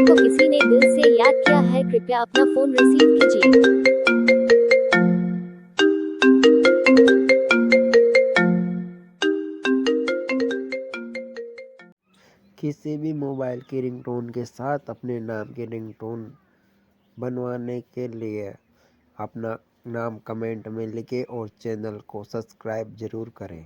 को किसी ने दिल से याद किया है, कृपया अपना फोन रिसीव कीजिए। किसी भी मोबाइल की रिंगटोन के साथ अपने नाम की रिंगटोन बनवाने के लिए अपना नाम कमेंट में लिखें और चैनल को सब्सक्राइब जरूर करें।